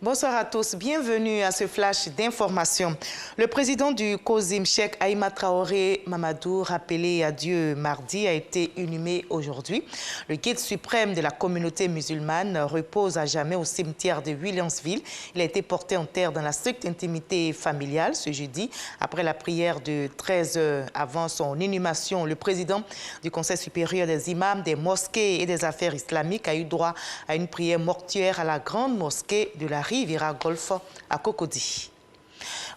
Bonsoir à tous, bienvenue à ce flash d'information. Le président du COSIM, Cheikh Aïma Traoré Mamadou, rappelé à Dieu mardi, a été inhumé aujourd'hui. Le guide suprême de la communauté musulmane repose à jamais au cimetière de Williamsville. Il a été porté en terre dans la stricte intimité familiale ce jeudi. Après la prière de 13 heures avant son inhumation, le président du Conseil supérieur des imams, des mosquées et des affaires islamiques a eu droit à une prière mortuaire à la grande mosquée de la Riviera Golf à Cocody.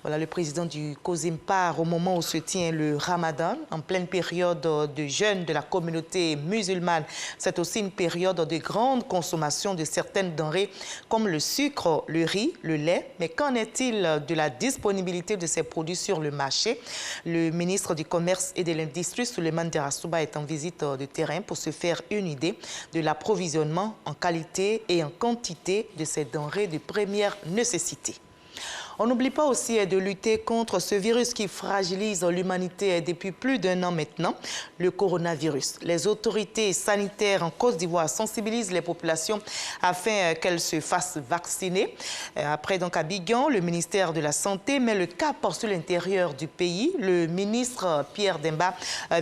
Voilà, le président du COSIM part au moment où se tient le Ramadan, en pleine période de jeûne de la communauté musulmane. C'est aussi une période de grande consommation de certaines denrées comme le sucre, le riz, le lait. Mais qu'en est-il de la disponibilité de ces produits sur le marché? Le ministre du Commerce et de l'Industrie, Souleymane Derassouba, est en visite de terrain pour se faire une idée de l'approvisionnement en qualité et en quantité de ces denrées de première nécessité. On n'oublie pas aussi de lutter contre ce virus qui fragilise l'humanité depuis plus d'1 an maintenant, le coronavirus. Les autorités sanitaires en Côte d'Ivoire sensibilisent les populations afin qu'elles se fassent vacciner. Après donc Abidjan, le ministère de la Santé met le cap sur l'intérieur du pays. Le ministre Pierre Demba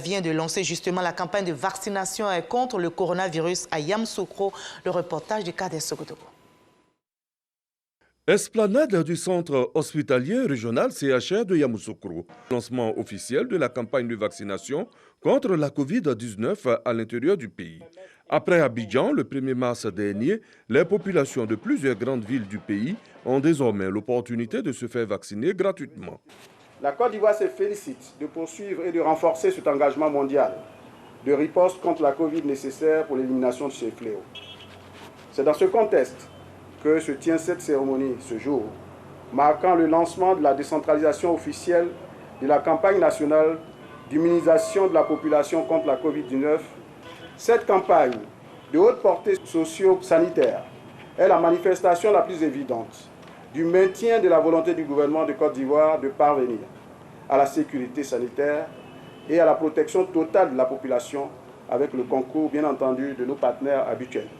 vient de lancer justement la campagne de vaccination contre le coronavirus à Yamoussoukro. Le reportage de Kader Sogodogo. Esplanade du centre hospitalier régional CHR de Yamoussoukro. Lancement officiel de la campagne de vaccination contre la Covid-19 à l'intérieur du pays. Après Abidjan, le 1er mars dernier, les populations de plusieurs grandes villes du pays ont désormais l'opportunité de se faire vacciner gratuitement. La Côte d'Ivoire se félicite de poursuivre et de renforcer cet engagement mondial de riposte contre la Covid nécessaire pour l'élimination de ce fléau. C'est dans ce contexte que se tient cette cérémonie ce jour, marquant le lancement de la décentralisation officielle de la campagne nationale d'immunisation de la population contre la Covid-19. Cette campagne de haute portée socio-sanitaire est la manifestation la plus évidente du maintien de la volonté du gouvernement de Côte d'Ivoire de parvenir à la sécurité sanitaire et à la protection totale de la population avec le concours, bien entendu, de nos partenaires habituels.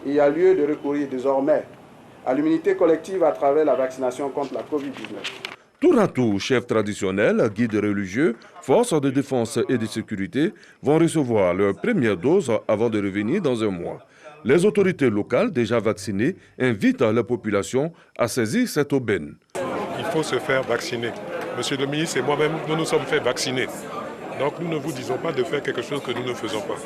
Il y a lieu de recourir désormais à l'immunité collective à travers la vaccination contre la Covid-19. Tour à tour, chefs traditionnels, guides religieux, forces de défense et de sécurité vont recevoir leur première dose avant de revenir dans un mois. Les autorités locales déjà vaccinées invitent la population à saisir cette aubaine. Il faut se faire vacciner. Monsieur le ministre et moi-même, nous nous sommes fait vacciner. Donc nous ne vous disons pas de faire quelque chose que nous ne faisons pas.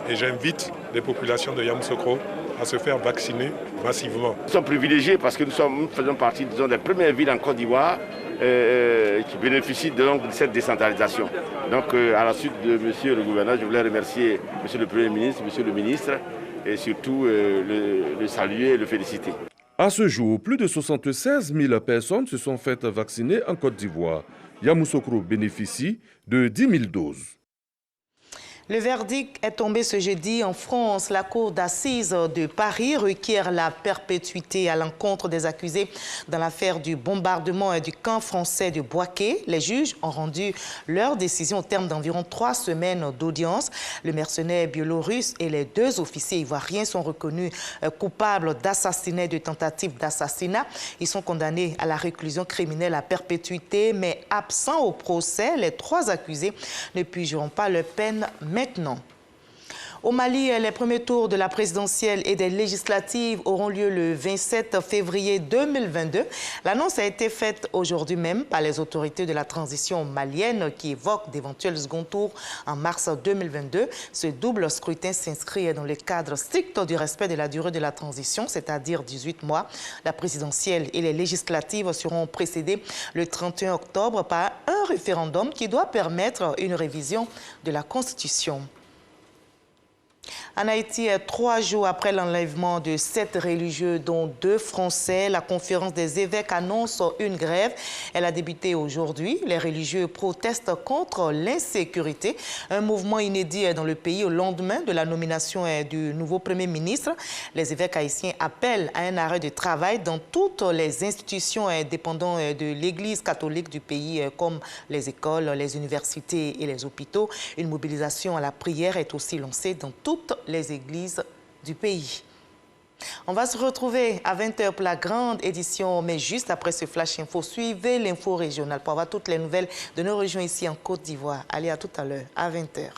Et j'invite les populations de Yamoussoukro à se faire vacciner massivement. Nous sommes privilégiés parce que nous faisons partie des premières villes en Côte d'Ivoire qui bénéficient de cette décentralisation. Donc à la suite de monsieur le gouverneur, je voulais remercier monsieur le Premier ministre, monsieur le ministre et surtout le saluer et le féliciter. À ce jour, plus de 76 000 personnes se sont faites vacciner en Côte d'Ivoire. Yamoussoukro bénéficie de 10 000 doses. Le verdict est tombé ce jeudi en France. La Cour d'assises de Paris requiert la perpétuité à l'encontre des accusés dans l'affaire du bombardement du camp français de Bouaké. Les juges ont rendu leur décision au terme d'environ 3 semaines d'audience. Le mercenaire biélorusse et les 2 officiers ivoiriens sont reconnus coupables d'assassinat et de tentative d'assassinat. Ils sont condamnés à la réclusion criminelle à perpétuité, mais absents au procès, les 3 accusés ne purgeront pas leur peine maintenant. Au Mali, les premiers tours de la présidentielle et des législatives auront lieu le 27 février 2022. L'annonce a été faite aujourd'hui même par les autorités de la transition malienne qui évoquent d'éventuels second tours en mars 2022. Ce double scrutin s'inscrit dans le cadre strict du respect de la durée de la transition, c'est-à-dire 18 mois. La présidentielle et les législatives seront précédées le 31 octobre par un référendum qui doit permettre une révision de la Constitution. En Haïti, 3 jours après l'enlèvement de 7 religieux, dont 2 Français, la conférence des évêques annonce une grève. Elle a débuté aujourd'hui. Les religieux protestent contre l'insécurité. Un mouvement inédit dans le pays au lendemain de la nomination du nouveau Premier ministre. Les évêques haïtiens appellent à un arrêt de travail dans toutes les institutions dépendant de l'Église catholique du pays, comme les écoles, les universités et les hôpitaux. Une mobilisation à la prière est aussi lancée dans toutes les églises du pays. On va se retrouver à 20h pour la grande édition, mais juste après ce Flash Info, suivez l'info régionale pour avoir toutes les nouvelles de nos régions ici en Côte d'Ivoire. Allez, à tout à l'heure, à 20h.